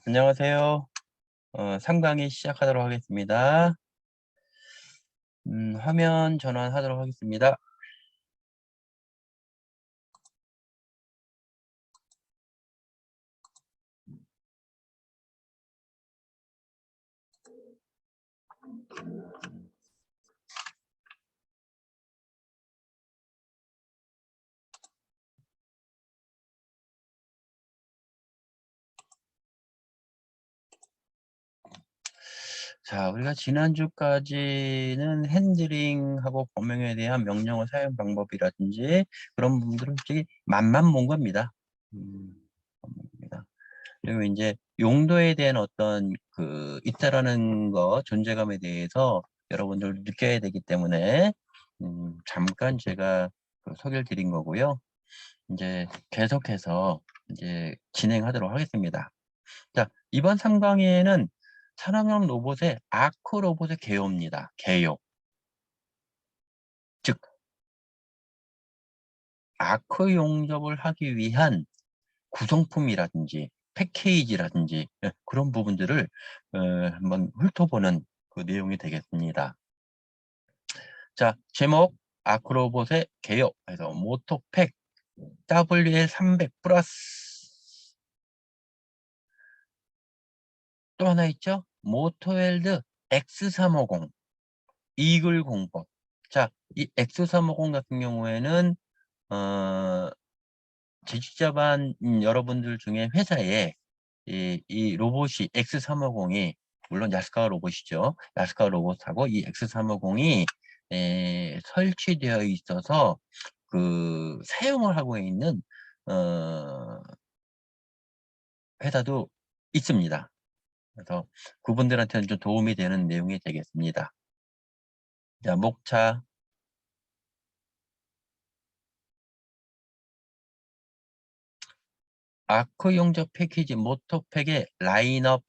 안녕하세요. 3강의 시작하도록 하겠습니다. 화면 전환하도록 하겠습니다. 자, 우리가 지난주까지는 핸들링하고 범용에 대한 명령어 사용 방법이라든지 그런 부분들을 솔직히 맛만 본 겁니다. 겁니다. 그리고 이제 용도에 대한 어떤 있다라는 거, 존재감에 대해서 여러분들 느껴야 되기 때문에 잠깐 제가 소개를 드린 거고요. 이제 계속해서 이제 진행하도록 하겠습니다. 자, 이번 3강에는 산업용 로봇의 아크 로봇의 개요입니다. 개요. 즉, 아크 용접을 하기 위한 구성품이라든지 패키지라든지 그런 부분들을 한번 훑어보는 그 내용이 되겠습니다. 자, 제목 아크 로봇의 개요 해서 모토팩 WL300 플러스 또 하나 있죠. 모토웰드 X350 이글 공법. 자, 이 X350 같은 경우에는 제주자반 여러분들 중에 회사에 이 로봇이 X350이 물론 야스카 로봇이죠. 야스카 로봇하고 이 X350이 설치되어 있어서 사용을 하고 있는 어, 회사도 있습니다. 그래서 그분들한테는 좀 도움이 되는 내용이 되겠습니다. 자, 목차 아크 용접 패키지 모터팩의 라인업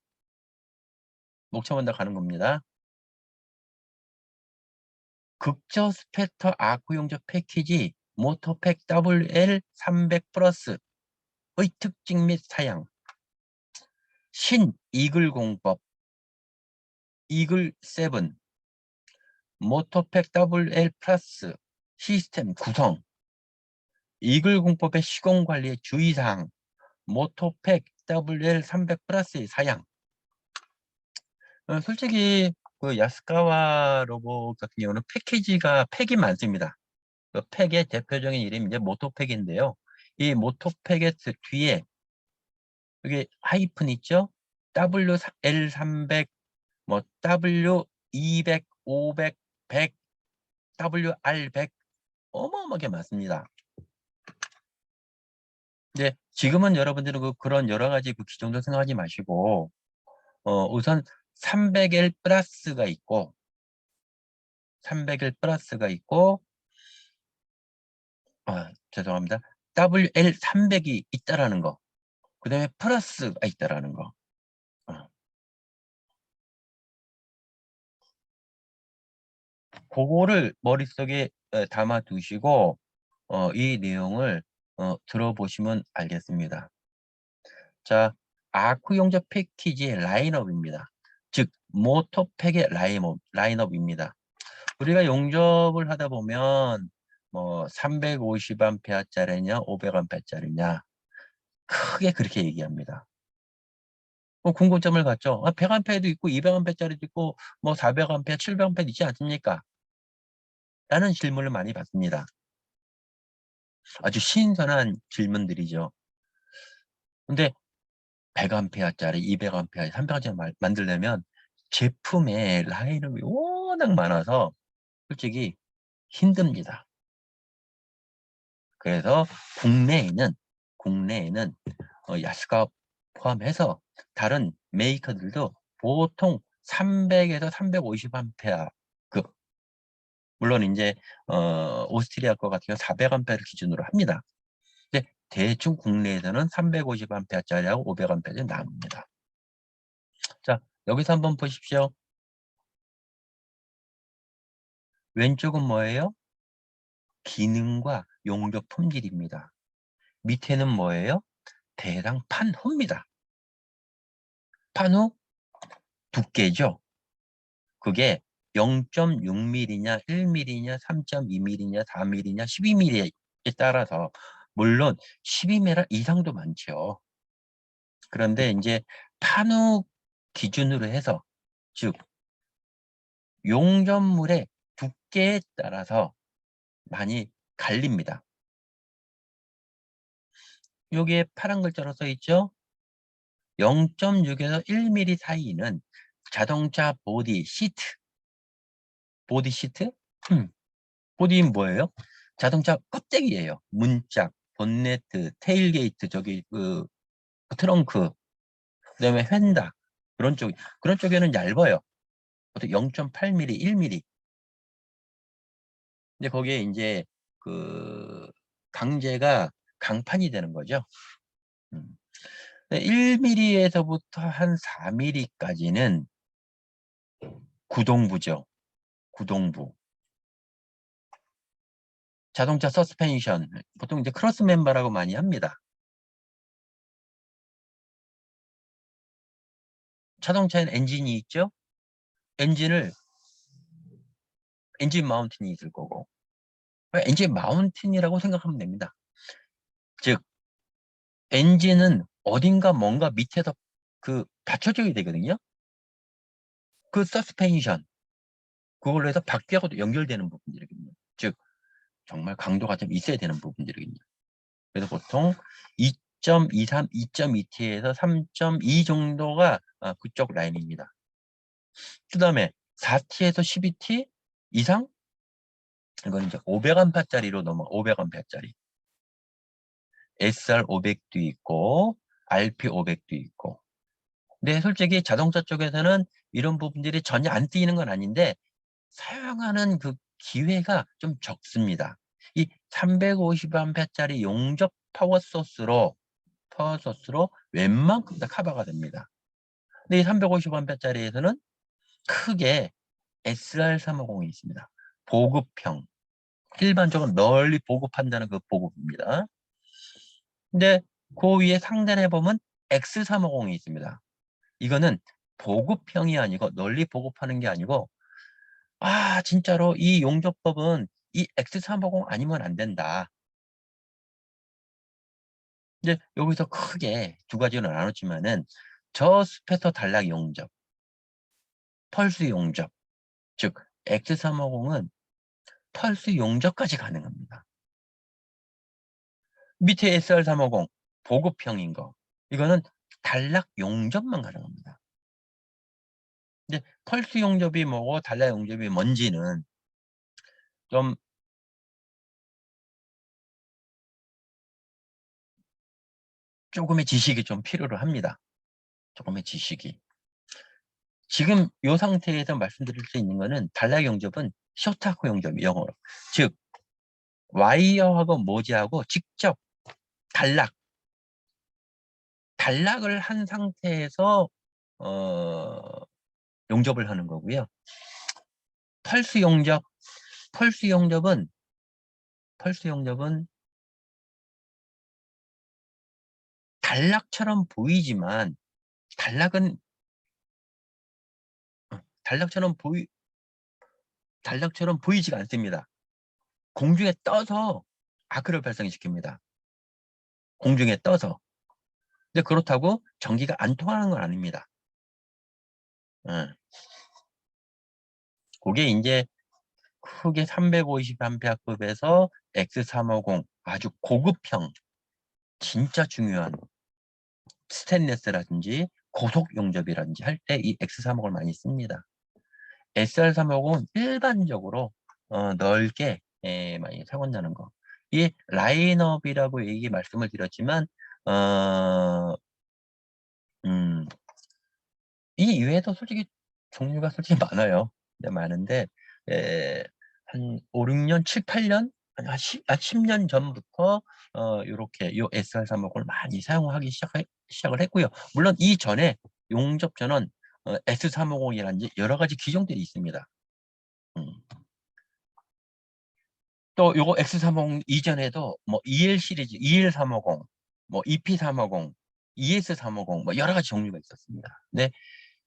목차 먼저 가는 겁니다. 극저 스페터 아크 용접 패키지 모터팩 WL300 플러스의 특징 및 사양 신 이글 공법 이글 7 모터팩 WL 플러스 시스템 구성 이글 공법의 시공 관리의 주의사항 모터팩 WL300 플러스의 사양 솔직히 야스카와 로봇 같은 경우는 팩이 많습니다. 그 팩의 대표적인 이름이 이제 모토팩인데요. 이 모토팩의 뒤에 여기 하이픈 있죠? WL300, 뭐 W200, 500, 100, WR100 어마어마하게 많습니다. 근데 지금은 여러분들은 그런 여러 가지 기종도 생각하지 마시고 우선 300L 플러스가 있고 300L 플러스가 있고 죄송합니다. WL300이 있다라는 거. 그 다음에 플러스가 있다라는 거. 그거를 머릿속에 담아 두시고 이 내용을 들어보시면 알겠습니다. 자, 아크 용접 패키지의 라인업입니다. 즉 모터팩의 라인업입니다. 우리가 용접을 하다 보면 뭐 350A짜리냐 500A짜리냐 크게 그렇게 얘기합니다. 궁금점을 갖죠. 100A도 있고 200A짜리도 있고 뭐 400A, 700A 있지 않습니까? 라는 질문을 많이 받습니다. 아주 신선한 질문들이죠. 근데 100A짜리, 200A짜리, 300A짜리 만들려면 제품의 라인업이 워낙 많아서 솔직히 힘듭니다. 그래서 국내에는 야스카 포함해서 다른 메이커들도 보통 300에서 350A 물론 이제 오스트리아 거 같은 경우 400A를 기준으로 합니다. 근데 대충 국내에서는 350A짜리하고 500A짜리 나옵니다. 자, 여기서 한번 보십시오. 왼쪽은 뭐예요? 기능과 용접 품질입니다. 밑에는 뭐예요? 대상 판호입니다. 판후 두께죠. 그게 0.6mm냐, 1mm냐, 3.2mm냐, 4mm냐, 12mm에 따라서 물론 12mm 이상도 많죠. 그런데 이제 판후 기준으로 해서 즉 용접물의 두께에 따라서 많이 갈립니다. 여기에 파란 글자로 써 있죠. 0.6에서 1mm 사이는 자동차 보디 시트. 보디 시트? 보디는 뭐예요? 자동차 껍데기예요. 문짝, 본네트, 테일게이트, 저기 트렁크, 그다음에 휀다 그런 쪽에는 얇아요. 보통 0.8mm, 1mm. 근데 거기에 이제 그 강제가 강판이 되는 거죠. 1mm에서부터 한 4mm까지는 구동부죠. 구동부. 자동차 서스펜션. 보통 이제 크로스 멤버라고 많이 합니다. 자동차에는 엔진이 있죠. 엔진 마운틴이 있을 거고. 엔진 마운틴이라고 생각하면 됩니다. 즉, 엔진은 어딘가 뭔가 밑에서 받쳐줘야 되거든요. 그 서스펜션. 그걸로 해서 바퀴하고도 연결되는 부분들이거든요. 즉, 정말 강도가 좀 있어야 되는 부분들이거든요. 그래서 보통 2.23, 2.2T에서 3.2 정도가 그쪽 라인입니다. 그 다음에 4T에서 12T 이상? 이건 이제 500A짜리로 넘어, 500A짜리. SR500도 있고, RP500도 있고. 근데 솔직히 자동차 쪽에서는 이런 부분들이 전혀 안 쓰이는 건 아닌데, 사용하는 그 기회가 좀 적습니다. 이 350A짜리 용접 파워소스로 웬만큼 다 커버가 됩니다. 근데 이 350A짜리에서는 크게 SR350이 있습니다. 보급형. 일반적으로 널리 보급한다는 그 보급입니다. 근데 그 위에 상단에 보면 X350이 있습니다. 이거는 보급형이 아니고 널리 보급하는 게 아니고 진짜로 이 용접법은 이 X350 아니면 안 된다. 이제 여기서 크게 두 가지로 나눴지만은 저스페터 단락 용접, 펄스 용접, 즉 X350은 펄스 용접까지 가능합니다. 밑에 SR350 보급형인 거, 이거는 단락 용접만 가능합니다. 근데 펄스 용접이 뭐고 단락 용접이 뭔지는 좀 조금의 지식이 좀 필요로 합니다. 조금의 지식이. 지금 이 상태에서 말씀드릴 수 있는 거는 단락 용접은 쇼트아크 용접이 영어로. 즉 와이어하고 모지하고 직접 단락을 한 상태에서 용접을 하는 거고요. 펄스 용접은 단락처럼 보이지만 단락은 단락처럼 보이지가 않습니다. 공중에 떠서 아크를 발생시킵니다. 공중에 떠서. 근데 그렇다고 전기가 안 통하는 건 아닙니다. 그게 이제 크게 350A급에서 X350 아주 고급형 진짜 중요한 스테인리스라든지 고속 용접이라든지 할 때 이 X350을 많이 씁니다. SR350은 일반적으로 넓게 많이 사용한다는 거. 이 라인업이라고 말씀을 드렸지만 음, 이 이외에도 솔직히 종류가 솔직히 많아요. 네, 많은데 한 5, 6년, 7, 8년, 한 10년 전부터 이렇게 요 SR350을 많이 사용하기 시작을 했고요. 물론 이전에 용접 전원 S350이라든지 여러 가지 기종들이 있습니다. 또 요거 X350 이전에도 뭐 EL 시리즈, EL350, 뭐 EP350, ES350 뭐 여러 가지 종류가 있었습니다. 근데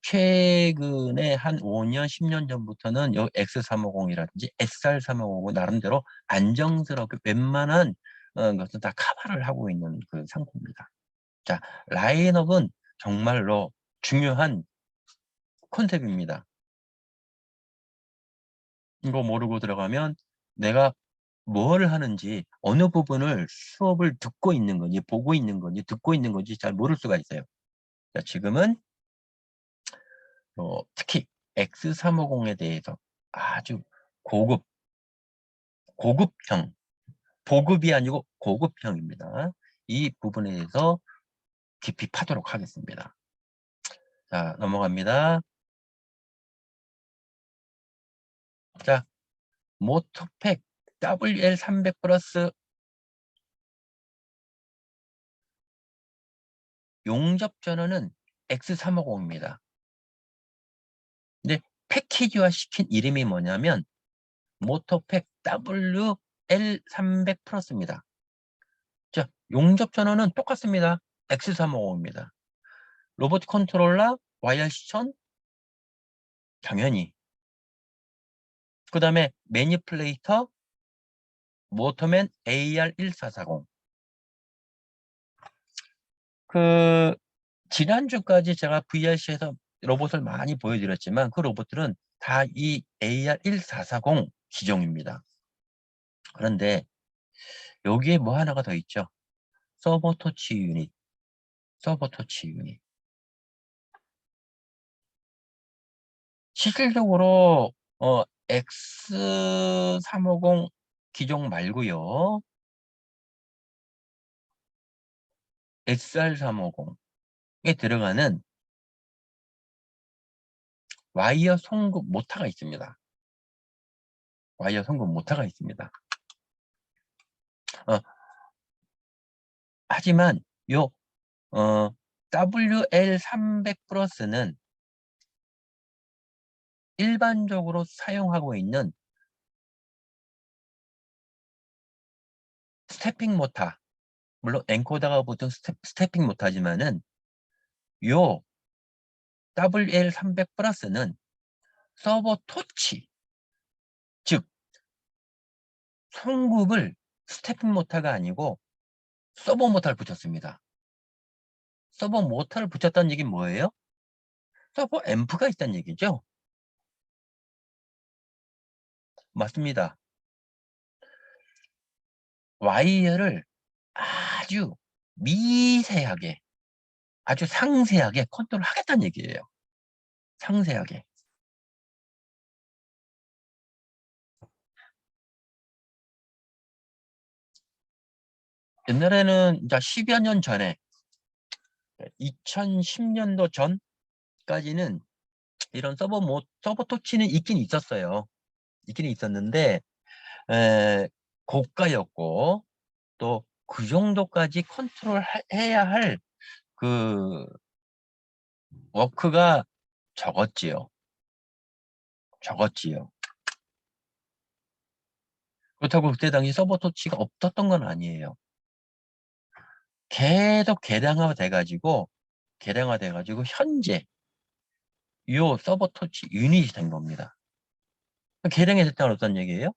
최근에 한 5년, 10년 전부터는 요 X350이라든지 SR350은 나름대로 안정스럽게 웬만한 것은 다 커버를 하고 있는 그 상품입니다. 자, 라인업은 정말로 중요한 컨셉입니다. 이거 모르고 들어가면 내가 뭘 하는지, 어느 부분을 수업을 듣고 있는 건지, 보고 있는 건지, 듣고 있는 건지 잘 모를 수가 있어요. 자, 지금은 특히 X350에 대해서 아주 고급, 고급형, 보급이 아니고 고급형입니다. 이 부분에 대해서 깊이 파도록 하겠습니다. 자, 넘어갑니다. 자, 모터팩 WL300 플러스 용접 전원은 X350입니다. 근데 패키지화 시킨 이름이 뭐냐면 모터팩 WL300 플러스입니다. 자, 용접 전원은 똑같습니다. X350입니다. 로봇 컨트롤러, 와이어 시천, 당연히. 그 다음에 매니플레이터, 모터맨 AR1440. 그 지난주까지 제가 VRC에서 로봇을 많이 보여드렸지만 그 로봇들은 다 이 AR1440 기종입니다. 그런데 여기에 뭐 하나가 더 있죠. 서버 터치 유닛. 서버 터치 유닛. 실질적으로 X350 기종 말고요. SR350에 들어가는 와이어 송급 모터가 있습니다. 와이어 송급 모터가 있습니다. 하지만 요 WL300 플러스는 일반적으로 사용하고 있는 스태핑 모터, 물론 엔코더가 보통 스태핑 모터지만은 요 WL300 플러스는 서버 토치, 즉 송급을 스태핑 모터가 아니고 서버 모터를 붙였습니다. 서버 모터를 붙였다는 얘기는 뭐예요? 서버 앰프가 있다는 얘기죠. 맞습니다. 와이어를 아주 미세하게, 아주 상세하게 컨트롤 하겠다는 얘기예요. 상세하게. 옛날에는 이제 10여 년 전에 2010년도 전까지는 이런 서버 토치는 있긴 있었어요. 있긴 있었는데 고가였고 또 그 정도까지 컨트롤 해야 할 그 워크가 적었지요. 적었지요. 그렇다고 그때 당시 서버 토치가 없었던 건 아니에요. 계속 개량화 돼가지고 현재 이 서버 토치 유닛이 된 겁니다. 개량이 됐다는 어떤 얘기예요?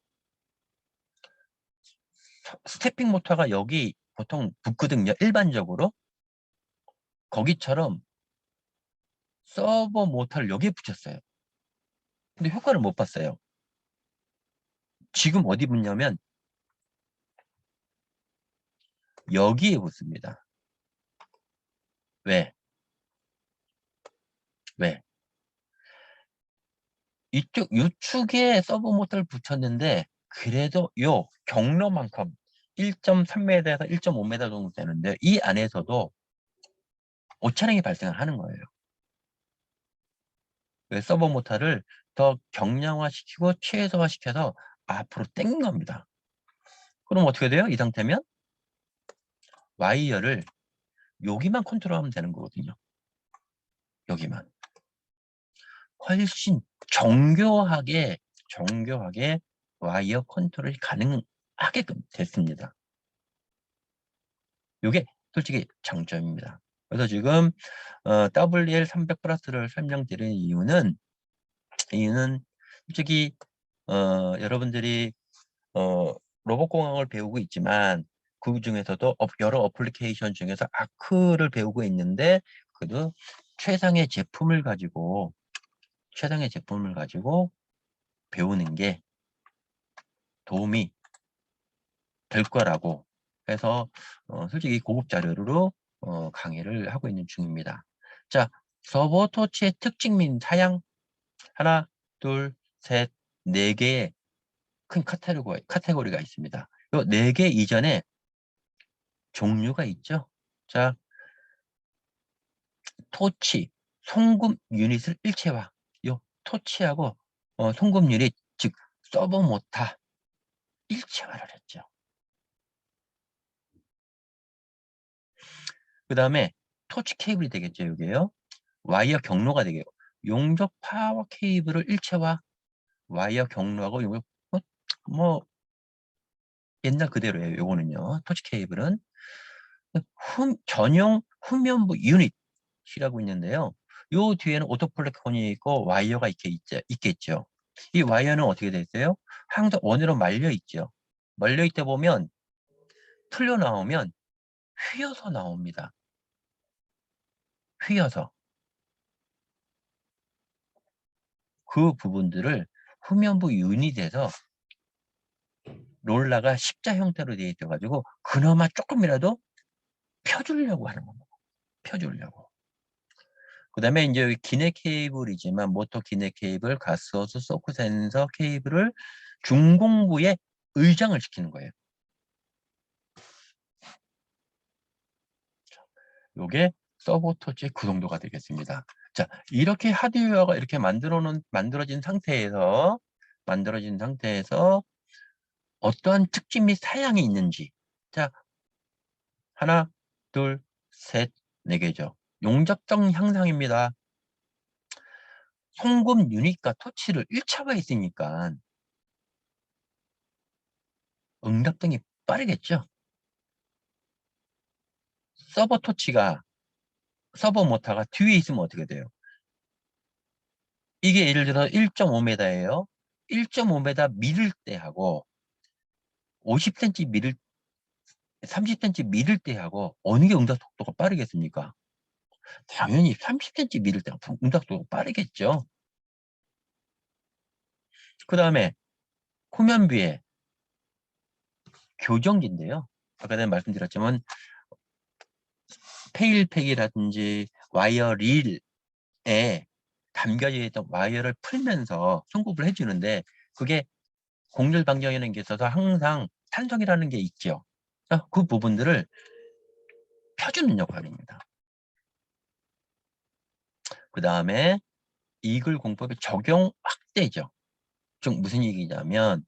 스태핑 모터가 여기 보통 붙거든요. 일반적으로. 거기처럼 서버 모터를 여기에 붙였어요. 근데 효과를 못 봤어요. 지금 어디 붙냐면 여기에 붙습니다. 왜? 왜? 이쪽 우측에 서버 모터를 붙였는데 그래도 요 경로만큼 1.3m에서 1.5m 정도 되는데 이 안에서도 오차량이 발생을 하는 거예요. 서버 모터를 더 경량화시키고 최소화시켜서 앞으로 당긴 겁니다. 그럼 어떻게 돼요? 이 상태면 와이어를 여기만 컨트롤하면 되는 거거든요. 여기만. 훨씬 정교하게 와이어 컨트롤이 가능하게끔 됐습니다. 이게 솔직히 장점입니다. 그래서 지금 WL300 플러스를 설명드리는 이유는 솔직히 여러분들이 로봇공학을 배우고 있지만 그 중에서도 여러 어플리케이션 중에서 아크를 배우고 있는데 그래도 최상의 제품을 가지고 배우는 게 도움이 될 거라고 해서 솔직히 고급 자료로 강의를 하고 있는 중입니다. 자, 서버토치의 특징 및 사양 하나, 둘, 셋, 네 개의 큰 카테고리가 있습니다. 이 네 개 이전에 종류가 있죠. 자, 토치, 송금 유닛을 일체화. 요 토치하고 송금 유닛, 즉 서버 모타 일체화를 했죠. 그 다음에 토치 케이블이 되겠죠. 여기에요. 와이어 경로가 되게요. 용접 파워 케이블을 일체화, 와이어 경로하고 뭐 옛날 그대로예요. 요거는요. 토치 케이블은 전용 후면부 유닛이라고 있는데요. 요 뒤에는 오토플래콘이 있고 와이어가 있겠죠. 이 와이어는 어떻게 되어요? 항상 원으로 말려 있죠. 말려 있다 보면 풀려 나오면 휘어서 나옵니다. 휘어서. 그 부분들을 후면부 유닛에서 롤러가 십자 형태로 되어 있어가지고 그나마 조금이라도 펴주려고 하는 겁니다. 펴주려고. 그 다음에 이제 여기 기내 케이블이지만 모터 기내 케이블, 가스호스, 소크 센서 케이블을 중공부에 의장을 시키는 거예요. 요게 서버토치의 그 정도가 되겠습니다. 자, 이렇게 하드웨어가 이렇게 만들어진 상태에서 어떠한 특징 및 사양이 있는지. 자, 하나, 둘, 셋, 네 개죠. 용접성 향상입니다. 송금 유닛과 토치를 1차가 있으니까 응답등이 빠르겠죠. 서버 모터가 뒤에 있으면 어떻게 돼요? 이게 예를 들어 1.5m예요. 1.5m 미를 때 하고 50cm 미를 30cm 미를 때 하고 어느 게 응답 속도가 빠르겠습니까? 당연히 30cm 미를 때 응답 속도가 빠르겠죠. 그 다음에 후면부에 교정기인데요. 아까 전에 말씀드렸지만 페일팩이라든지 와이어 릴에 담겨져 있던 와이어를 풀면서 송급을 해주는데 그게 공률 방정이라는 게 있어서 항상 탄성이라는 게 있죠. 그 부분들을 펴주는 역할입니다. 그 다음에 이글 공법의 적용 확대죠. 즉 무슨 얘기냐면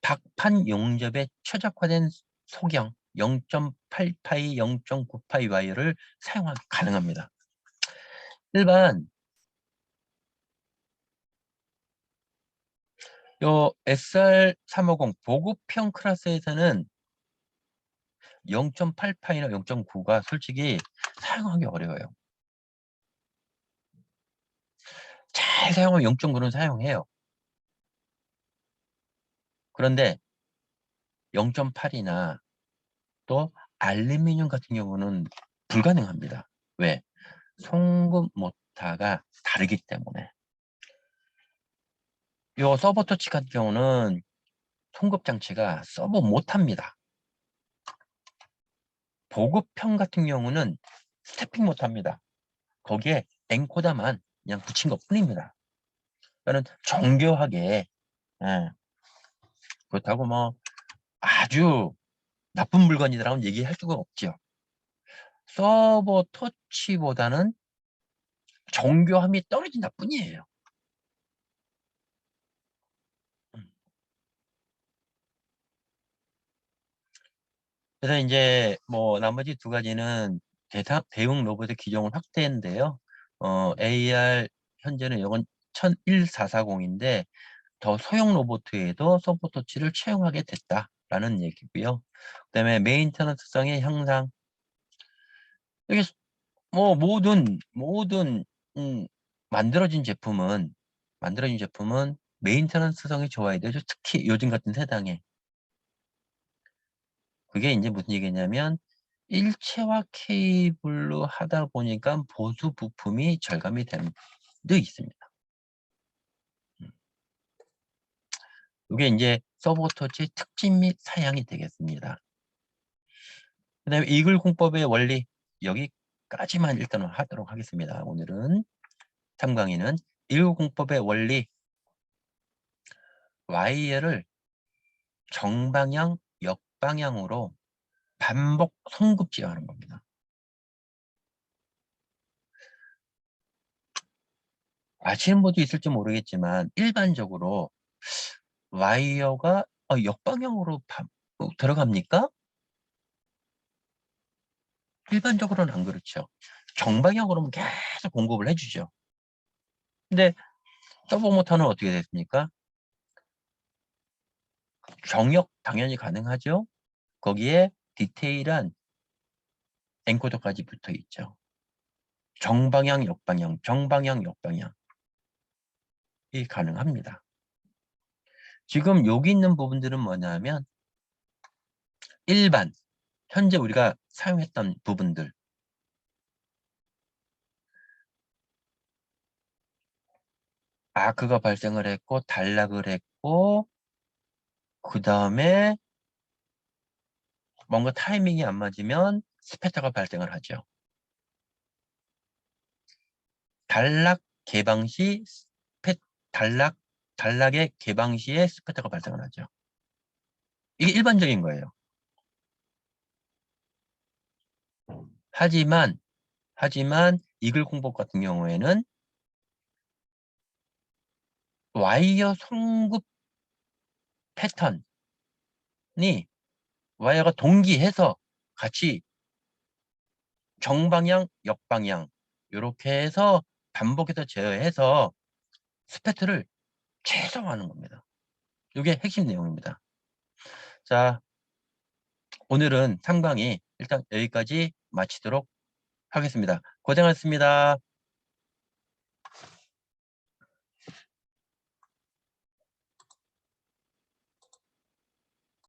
박판 용접에 최적화된 소경 0.8파이, 0.9파이 와이어를 사용하기 가능합니다. 일반 요 SR350 보급형 클래스에서는 0.8파이나 0.9가 솔직히 사용하기 어려워요. 잘 사용하면 0.9는 사용해요. 그런데 0.8이나 또 알루미늄 같은 경우는 불가능합니다. 왜? 송금 모터가 다르기 때문에. 요 서버 터치 같은 경우는 송급 장치가 서버 모터입니다. 보급형 같은 경우는 스태핑 모터입니다. 거기에 엔코더만 그냥 붙인 것 뿐입니다. 그러니까 정교하게 그렇다고 뭐 아주 나쁜 물건이라고 얘기할 수가 없죠. 서버 터치보다는 정교함이 떨어진다 뿐이에요. 그래서 이제 뭐 나머지 두 가지는 대응 로봇의 기종을 확대했는데요. AR 현재는 이건 11440인데 더 소형 로봇에도 서버 터치를 채용하게 됐다라는 얘기고요. 그다음에 메인터넌스성의 향상. 여기 뭐 모든 음, 만들어진 제품은 메인터넌스성이 좋아야 되죠. 특히 요즘 같은 세상에. 그게 이제 무슨 얘기냐면 일체화 케이블로 하다 보니까 보수 부품이 절감이 된 도 있습니다. 이게 이제 서브터치의 특징 및 사양이 되겠습니다. 그다음에 이글 공법의 원리 여기까지만 일단 하도록 하겠습니다. 오늘은 3강의는 이글 공법의 원리 와이어를 정방향, 역방향으로 반복 성급제하는 겁니다. 아시는 분도 있을지 모르겠지만 일반적으로 와이어가 역방향으로 들어갑니까? 일반적으로는 안 그렇죠. 정방향으로는 계속 공급을 해주죠. 근데 서브모터는 어떻게 됐습니까? 정역 당연히 가능하죠. 거기에 디테일한 엔코더까지 붙어 있죠. 정방향, 역방향, 정방향, 역방향이 가능합니다. 지금 여기 있는 부분들은 뭐냐면 일반, 현재 우리가 사용했던 부분들, 아크가 발생을 했고 단락을 했고 그 다음에 뭔가 타이밍이 안 맞으면 스패터가 발생을 하죠. 단락 개방 시 단락의 개방 시에 스패터가 발생을 하죠. 이게 일반적인 거예요. 하지만 이글 공법 같은 경우에는 와이어 송급 패턴이 와이어가 동기해서 같이 정방향, 역방향 이렇게 해서 반복해서 제어해서 스패트를 최소화하는 겁니다. 이게 핵심 내용입니다. 자, 오늘은 3강의 일단 여기까지 마치도록 하겠습니다. 고생하셨습니다.